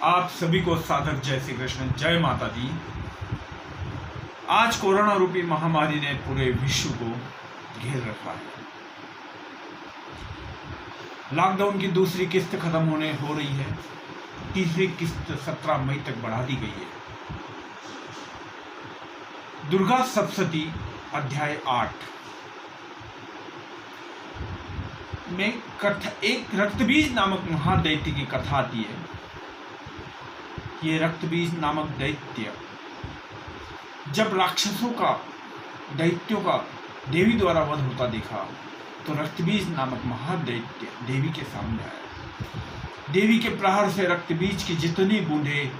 आप सभी को सादर जय श्री कृष्ण, जय माता दी। आज कोरोना रूपी महामारी ने पूरे विश्व को घेर रखा है। लॉकडाउन की दूसरी किस्त खत्म हो रही है। तीसरी किस्त 17 मई तक बढ़ा दी गई है। दुर्गा सप्तशती अध्याय 8 में एक रक्तबीज नामक महादैत्य की कथा आती है। ये रक्तबीज नामक दैत्य जब राक्षसों का, दैत्यों का देवी द्वारा वध होता देखा तो रक्तबीज नामक महादैत्य देवी के सामने आया। देवी के प्रहार से रक्तबीज की जितनी बूंदें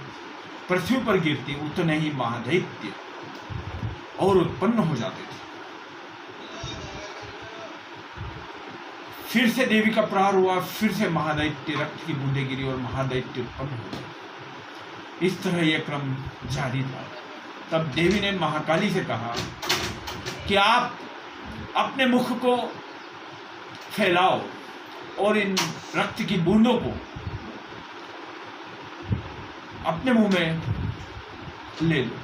पृथ्वी पर गिरती उतने ही महादैत्य और उत्पन्न हो जाते थे। फिर से देवी का प्रहार हुआ, फिर से महादैत्य रक्त की बूंदें गिरी और महादैत्य उत्पन्न हो गए। इस तरह यह क्रम जारी था। तब देवी ने महाकाली से कहा कि आप अपने मुख को फैलाओ और इन रक्त की बूंदों को अपने मुंह में ले लो।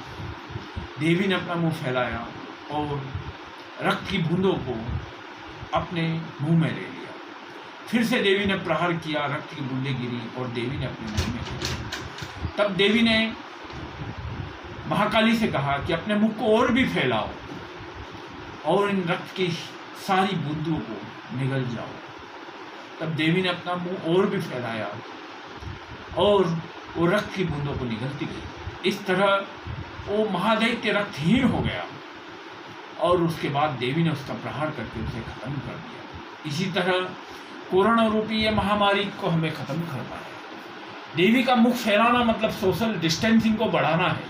देवी ने अपना मुंह फैलाया और रक्त की बूंदों को अपने मुंह में ले लिया। फिर से देवी ने प्रहार किया, रक्त की बूंदें गिरी और देवी ने अपने मुंह में ले लिया। तब देवी ने महाकाली से कहा कि अपने मुख को और भी फैलाओ और इन रक्त की सारी बूंदों को निगल जाओ। तब देवी ने अपना मुंह और भी फैलाया और वो रक्त की बूंदों को निगलती गई। इस तरह वो महादैत्य रक्तहीन हो गया और उसके बाद देवी ने उसका प्रहार करके उसे खत्म कर दिया। इसी तरह कोरोना रूपी ये महामारी को हमें खत्म करना है। देवी का मुख फैलाना मतलब सोशल डिस्टेंसिंग को बढ़ाना है।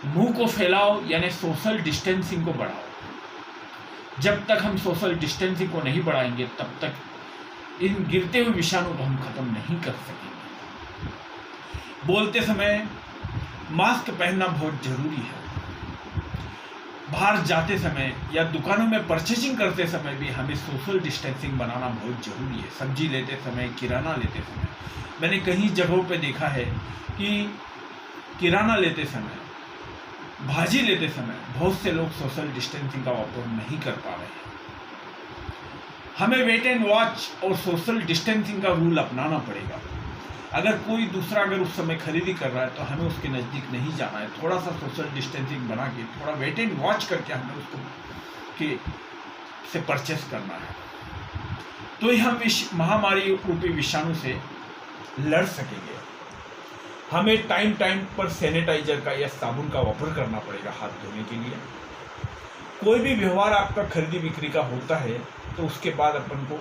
मुंह को फैलाओ यानी सोशल डिस्टेंसिंग को बढ़ाओ। जब तक हम सोशल डिस्टेंसिंग को नहीं बढ़ाएंगे तब तक इन गिरते हुए विषाणु को हम खत्म नहीं कर सकेंगे। बोलते समय मास्क पहनना बहुत जरूरी है। बाहर जाते समय या दुकानों में परचेजिंग करते समय भी हमें सोशल डिस्टेंसिंग बनाना बहुत जरूरी है। सब्जी लेते समय, किराना लेते समय, मैंने कई जगहों पे देखा है कि किराना लेते समय, भाजी लेते समय बहुत से लोग सोशल डिस्टेंसिंग का वापर नहीं कर पा रहे हैं। हमें वेट एंड वॉच और सोशल डिस्टेंसिंग का रूल अपनाना पड़ेगा। अगर कोई दूसरा उस समय खरीदी कर रहा है तो हमें उसके नज़दीक नहीं जाना है। थोड़ा सा सोशल डिस्टेंसिंग बना के, थोड़ा वेट एंड वॉच करके हमें उसको से परचेस करना है। तो ही हम इस महामारी रूपी विषाणु से लड़ सकेंगे। हमें टाइम पर सैनिटाइजर का या साबुन का वापर करना पड़ेगा हाथ धोने के लिए। कोई भी व्यवहार आपका खरीदी बिक्री का होता है तो उसके बाद अपन को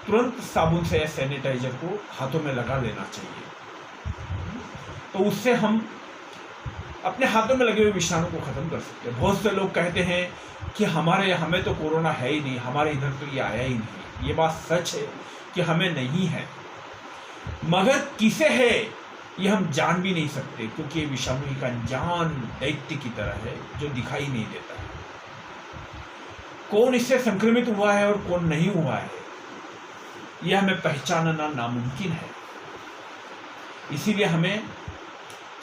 तुरंत साबुन से या सैनिटाइजर को हाथों में लगा लेना चाहिए। तो उससे हम अपने हाथों में लगे हुए विषाणु को खत्म कर सकते हैं। बहुत से लोग कहते हैं कि हमें तो कोरोना है ही नहीं, हमारे इधर तो ये आया ही नहीं। ये बात सच है कि हमें नहीं है, मगर किसे है ये हम जान भी नहीं सकते, क्योंकि ये विषाणु एक अनजान दैत्य की तरह है जो दिखाई नहीं देता है। कौन इससे संक्रमित हुआ है और कौन नहीं हुआ है यह हमें पहचानना नामुमकिन है। इसीलिए हमें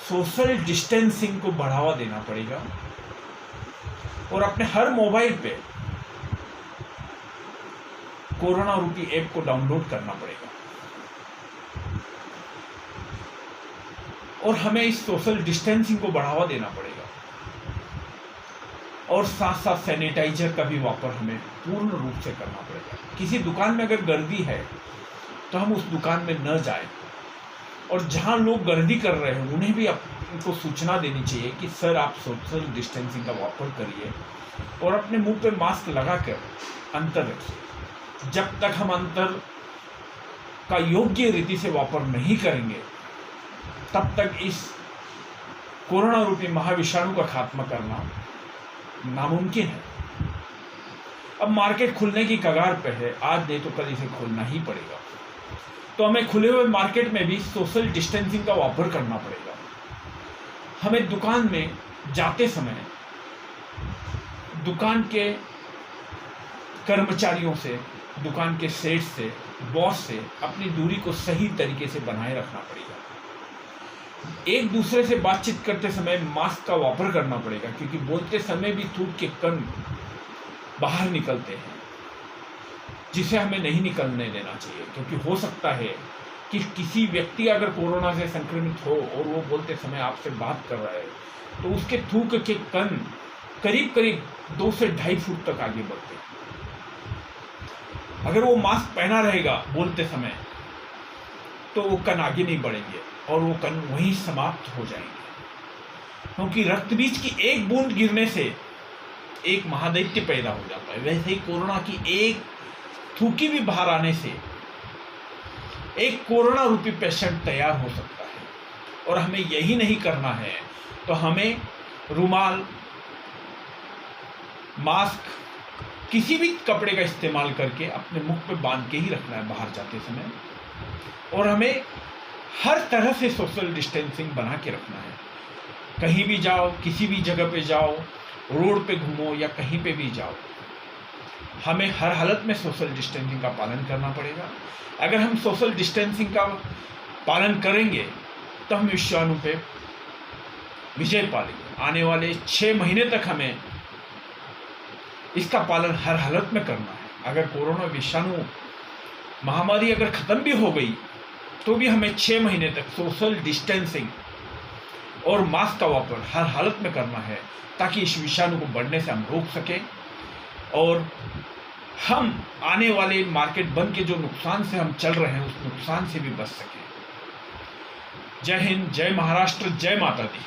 सोशल डिस्टेंसिंग को बढ़ावा देना पड़ेगा और अपने हर मोबाइल पे कोरोना रूपी ऐप को डाउनलोड करना पड़ेगा और हमें इस सोशल डिस्टेंसिंग को बढ़ावा देना पड़ेगा। और साथ साथ सैनिटाइजर का भी वापर हमें पूर्ण रूप से करना पड़ेगा। किसी दुकान में अगर गर्दी है तो हम उस दुकान में न जाएं और जहां लोग गर्दी कर रहे हैं उन्हें भी उनको सूचना देनी चाहिए कि सर आप सोशल डिस्टेंसिंग का वापर करिए और अपने मुंह पे मास्क लगाकर अंतर रखिए। जब तक हम अंतर का योग्य रीति से वापर नहीं करेंगे तब तक इस कोरोना रूपी महाविषाणु का खात्मा करना नामुमकिन है। अब मार्केट खुलने की कगार पे है, आज नहीं तो कल इसे खोलना ही पड़ेगा। तो हमें खुले हुए मार्केट में भी सोशल डिस्टेंसिंग का वापर करना पड़ेगा। हमें दुकान में जाते समय दुकान के कर्मचारियों से, दुकान के सेठ से बॉस से अपनी दूरी को सही तरीके से बनाए रखना पड़ेगा। एक दूसरे से बातचीत करते समय मास्क का वापर करना पड़ेगा, क्योंकि बोलते समय भी थूक के कण बाहर निकलते हैं, जिसे हमें नहीं निकलने देना चाहिए। क्योंकि हो सकता है कि किसी व्यक्ति अगर कोरोना से संक्रमित हो और वो बोलते समय आपसे बात कर रहा है, तो उसके थूक के कण करीब करीब 2 से 2.5 फुट तक आगे बढ़ते हैं। अगर वो मास्क पहना रहेगा बोलते समय, तो वो कण आगे नहीं बढ़ेंगे और वो कण वहीं समाप्त हो जाएंगे। क्योंकि रक्त बीज की एक बूंद गिरने से एक महादैत्य पैदा हो जाता है, वैसे ही कोरोना की एक थूकी भी बाहर आने से एक कोरोना रूपी पेशेंट तैयार हो सकता है। और हमें यही नहीं करना है, तो हमें रुमाल, मास्क, किसी भी कपड़े का इस्तेमाल करके अपने मुख पे बांध के ही रखना है बाहर जाते समय। और हमें हर तरह से सोशल डिस्टेंसिंग बना के रखना है। कहीं भी जाओ, किसी भी जगह पे जाओ, रोड पे घूमो या कहीं पे भी जाओ, हमें हर हालत में सोशल डिस्टेंसिंग का पालन करना पड़ेगा। अगर हम सोशल डिस्टेंसिंग का पालन करेंगे तो हम विषाणु पे विजय पालेंगे। आने वाले 6 महीने तक हमें इसका पालन हर हालत में करना है। अगर कोरोना विषाणु महामारी अगर ख़त्म भी हो गई, तो भी हमें 6 महीने तक सोशल डिस्टेंसिंग और मास्क का वापर हर हालत में करना है, ताकि इस विषाणु को बढ़ने से हम रोक सकें और हम आने वाले मार्केट बंद के जो नुकसान से हम चल रहे हैं, उस नुकसान से भी बच सकें। जय हिंद, जय महाराष्ट्र, जय माता दी।